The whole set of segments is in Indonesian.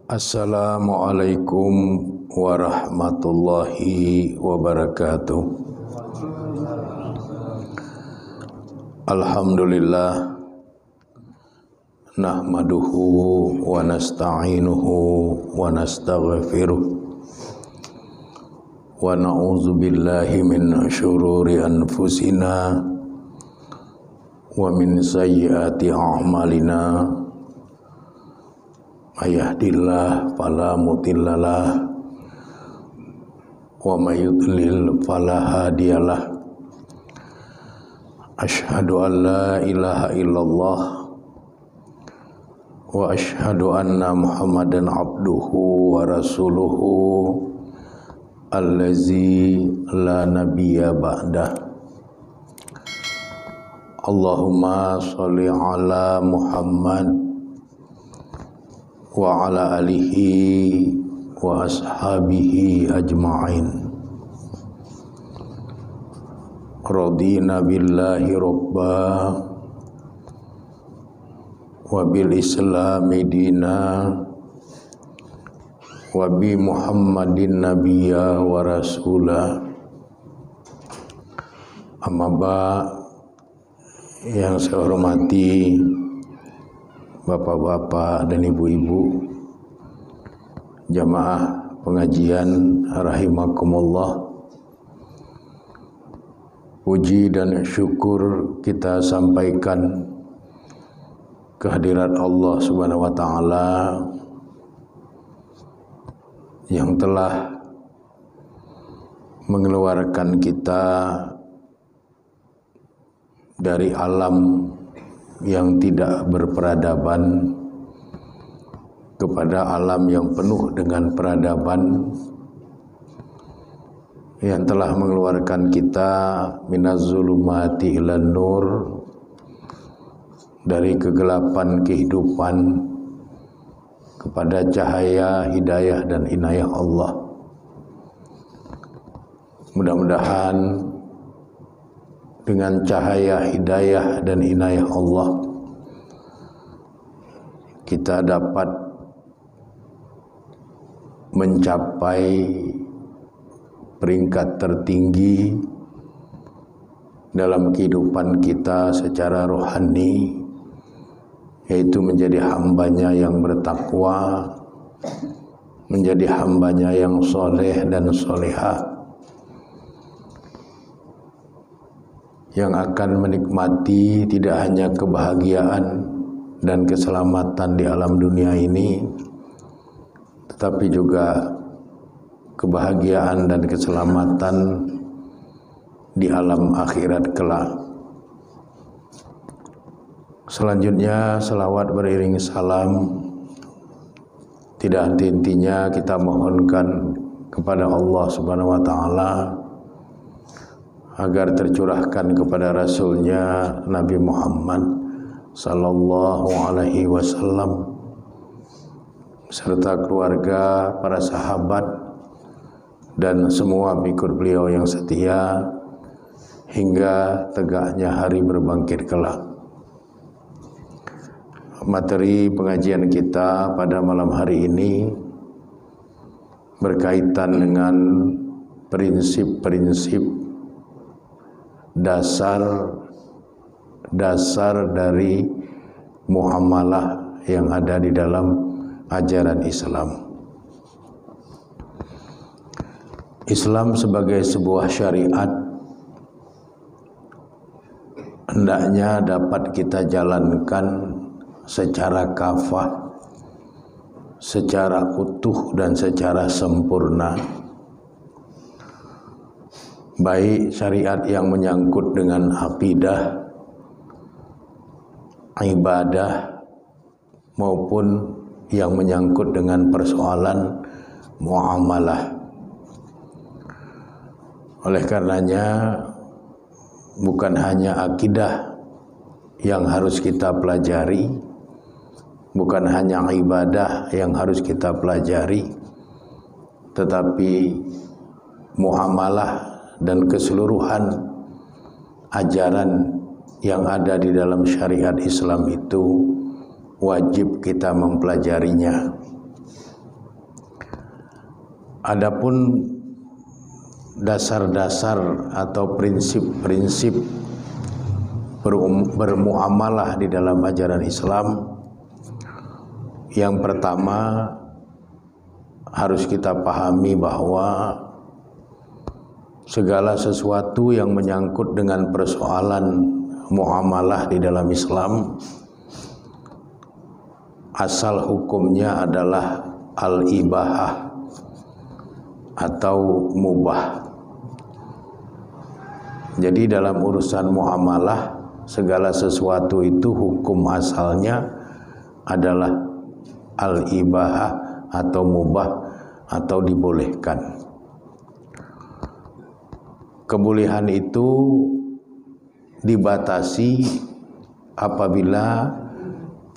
Assalamualaikum warahmatullahi wabarakatuh. Alhamdulillah nahmaduhu wa nasta'inuhu wa nastaghfiruh wa na'udzu billahi min syururi anfusina wa min sayyiati a'malina. Ayahdillah fala mudhillalah wa may yudlil fala hadiyalah. Asyhadu an la ilaha illallah wa asyhadu anna Muhammadan abduhu wa rasuluhu allazi la nabiyya ba'dah. Allahumma sholli ala Muhammad wa ala alihi wa ashabihi ajma'in. Radina billahi rabba wa bil islami dina wa bi Muhammadin nabiyya wa rasula. Amma ba, yang saya hormati bapak-bapak dan ibu-ibu jamaah pengajian rahimakumullah, puji dan syukur kita sampaikan kehadirat Allah Subhanahu wa taala yang telah mengeluarkan kita dari alam yang tidak berperadaban kepada alam yang penuh dengan peradaban, yang telah mengeluarkan kita minaz zulumati ilan nur, dari kegelapan kehidupan kepada cahaya hidayah dan inayah Allah. Mudah-mudahan dengan cahaya hidayah dan inayah Allah kita dapat mencapai peringkat tertinggi dalam kehidupan kita secara rohani, yaitu menjadi hambanya yang bertakwa, menjadi hambanya yang soleh dan solehah, yang akan menikmati tidak hanya kebahagiaan dan keselamatan di alam dunia ini, tetapi juga kebahagiaan dan keselamatan di alam akhirat kelak. Selanjutnya, selawat beriring salam tidak henti-hentinya kita mohonkan kepada Allah Subhanahu wa taala agar tercurahkan kepada Rasulnya Nabi Muhammad sallallahu alaihi wasallam serta keluarga, para sahabat dan semua pengikut beliau yang setia hingga tegaknya hari berbangkit kelak. Materi pengajian kita pada malam hari ini berkaitan dengan prinsip-prinsip dasar dari muamalah yang ada di dalam ajaran Islam. Islam sebagai sebuah syariat hendaknya dapat kita jalankan secara kafah, secara utuh dan secara sempurna. Baik syariat yang menyangkut dengan akidah, ibadah, maupun yang menyangkut dengan persoalan muamalah. Oleh karenanya, bukan hanya akidah yang harus kita pelajari, bukan hanya ibadah yang harus kita pelajari, tetapi muamalah dan keseluruhan ajaran yang ada di dalam syariat Islam itu wajib kita mempelajarinya. Adapun dasar-dasar atau prinsip-prinsip bermuamalah di dalam ajaran Islam, yang pertama harus kita pahami bahwa segala sesuatu yang menyangkut dengan persoalan muamalah di dalam Islam, asal hukumnya adalah al-ibahah atau mubah. Jadi dalam urusan muamalah, segala sesuatu itu hukum asalnya adalah al-ibahah atau mubah atau dibolehkan. Kebolehan itu dibatasi apabila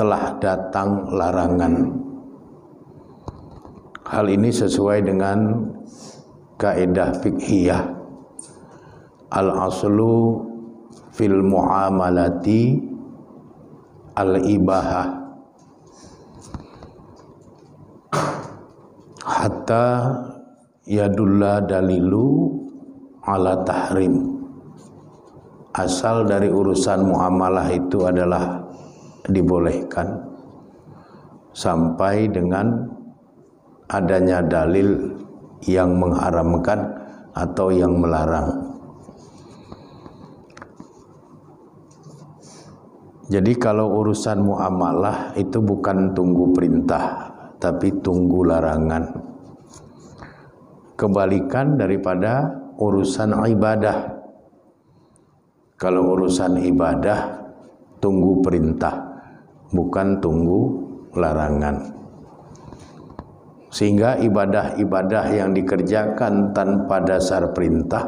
telah datang larangan. Hal ini sesuai dengan kaidah fiqhiyah al-aslu fil muamalati al-ibahah hatta yadulla dalilu ala tahrim. Asal dari urusan muamalah itu adalah dibolehkan sampai dengan adanya dalil yang mengharamkan atau yang melarang. Jadi kalau urusan muamalah itu bukan tunggu perintah, tapi tunggu larangan. Kebalikan daripada urusan ibadah. Kalau urusan ibadah tunggu perintah, bukan tunggu larangan. Sehingga ibadah-ibadah yang dikerjakan tanpa dasar perintah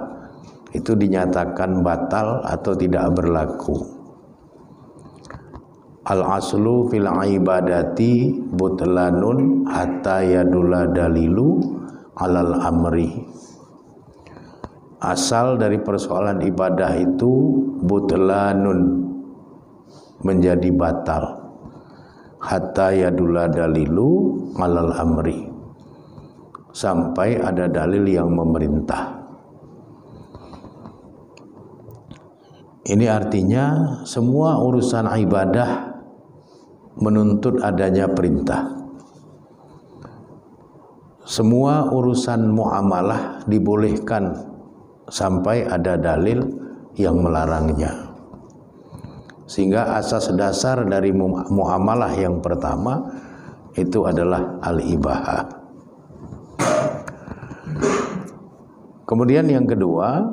itu dinyatakan batal atau tidak berlaku. Al-aslu fil ibadati butlanun hatta yadulla dalilu alal amri. Asal dari persoalan ibadah itu butlanun, menjadi batal, hatta yadulla dalilu alal amri, sampai ada dalil yang memerintah. Ini artinya semua urusan ibadah menuntut adanya perintah. Semua urusan muamalah dibolehkan sampai ada dalil yang melarangnya. Sehingga asas dasar dari muamalah yang pertama itu adalah al-ibahah. Kemudian yang kedua,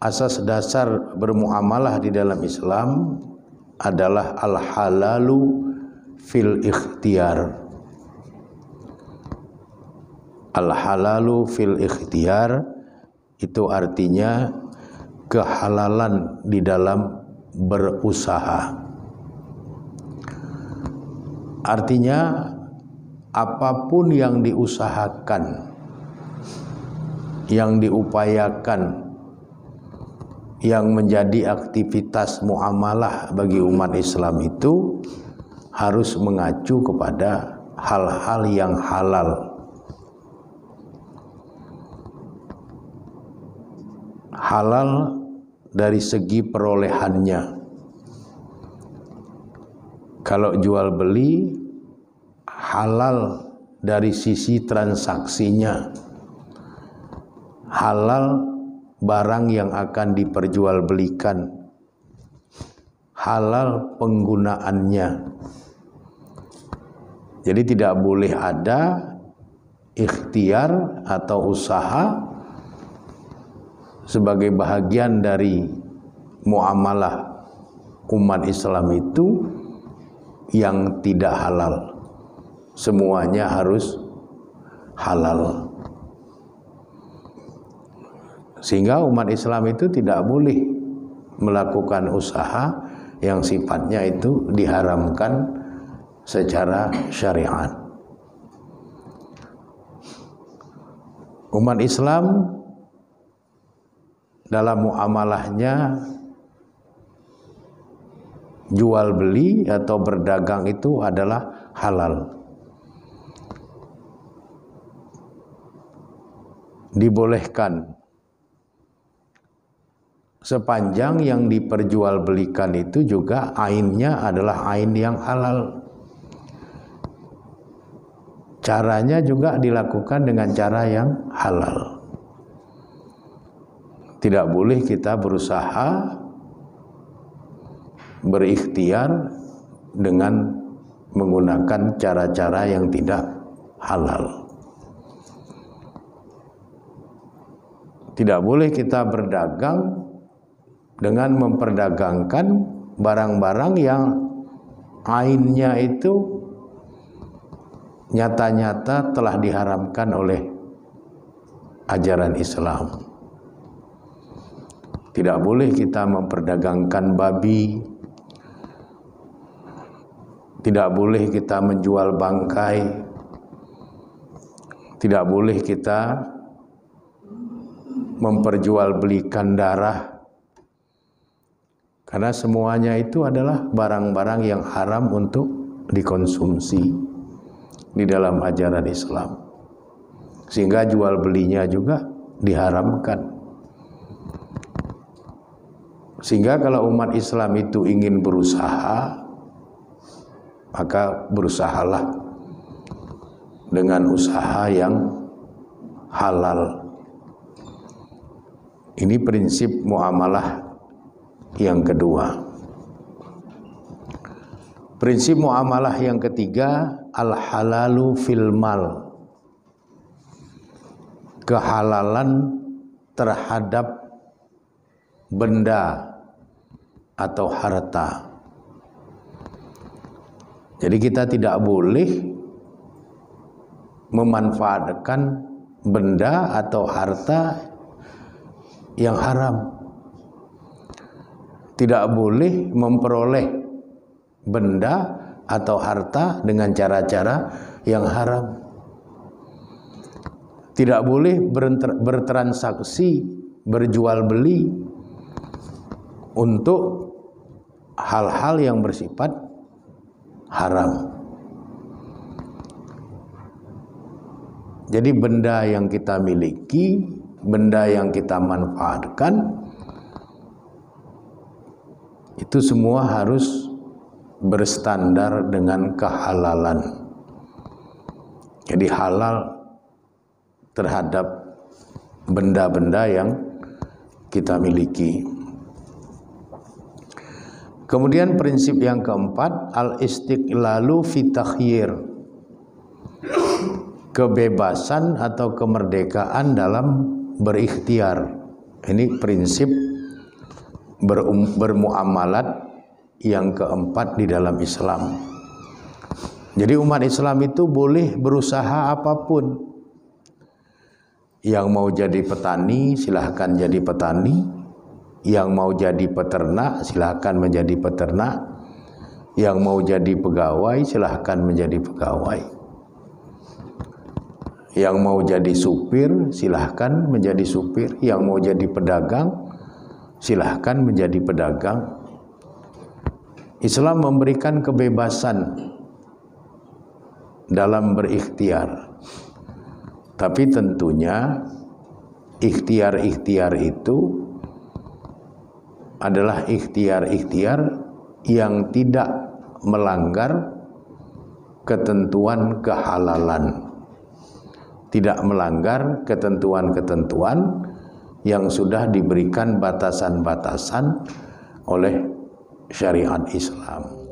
asas dasar bermuamalah di dalam Islam adalah al-halalu fil ikhtiyar. Al-halalu fil ikhtiyar itu artinya kehalalan di dalam berusaha. Artinya apapun yang diusahakan, yang diupayakan, yang menjadi aktivitas muamalah bagi umat Islam itu harus mengacu kepada hal-hal yang halal. Halal dari segi perolehannya. Kalau jual beli, halal dari sisi transaksinya. Halal barang yang akan diperjualbelikan, halal penggunaannya. Jadi tidak boleh ada ikhtiar atau usaha sebagai bahagian dari muamalah umat Islam itu yang tidak halal. Semuanya harus halal. Sehingga umat Islam itu tidak boleh melakukan usaha yang sifatnya itu diharamkan secara syariat. Umat Islam dalam muamalahnya jual beli atau berdagang itu adalah halal. dibolehkan sepanjang yang diperjualbelikan itu juga ainnya adalah ain yang halal. Caranya juga dilakukan dengan cara yang halal. Tidak boleh kita berusaha berikhtiar dengan menggunakan cara-cara yang tidak halal. Tidak boleh kita berdagang dengan memperdagangkan barang-barang yang ainnya itu nyata-nyata telah diharamkan oleh ajaran Islam. Tidak boleh kita memperdagangkan babi, tidak boleh kita menjual bangkai, tidak boleh kita memperjualbelikan darah, karena semuanya itu adalah barang-barang yang haram untuk dikonsumsi di dalam ajaran Islam, sehingga jual belinya juga diharamkan. Sehingga kalau umat Islam itu ingin berusaha, maka berusahalah dengan usaha yang halal. Ini prinsip muamalah yang kedua. Prinsip muamalah yang ketiga, al-halalu fil mal. Kehalalan terhadap benda atau harta. Jadi kita tidak boleh memanfaatkan benda atau harta yang haram. Tidak boleh memperoleh benda atau harta dengan cara-cara yang haram. Tidak boleh bertransaksi, berjual beli untuk hal-hal yang bersifat haram. Jadi benda yang kita miliki, benda yang kita manfaatkan, itu semua harus berstandar dengan kehalalan. Jadi halal terhadap benda-benda yang kita miliki. Kemudian prinsip yang keempat, al-istiqlalu fi takhyir. Kebebasan atau kemerdekaan dalam berikhtiar. Ini prinsip bermuamalat yang keempat di dalam Islam. Jadi umat Islam itu boleh berusaha apapun. Yang mau jadi petani silahkan jadi petani, yang mau jadi peternak silahkan menjadi peternak, yang mau jadi pegawai silahkan menjadi pegawai, yang mau jadi supir silahkan menjadi supir, yang mau jadi pedagang silahkan menjadi pedagang. Islam memberikan kebebasan dalam berikhtiar. Tapi tentunya ikhtiar-ikhtiar itu adalah ikhtiar-ikhtiar yang tidak melanggar ketentuan kehalalan, tidak melanggar ketentuan-ketentuan yang sudah diberikan batasan-batasan oleh syariat Islam.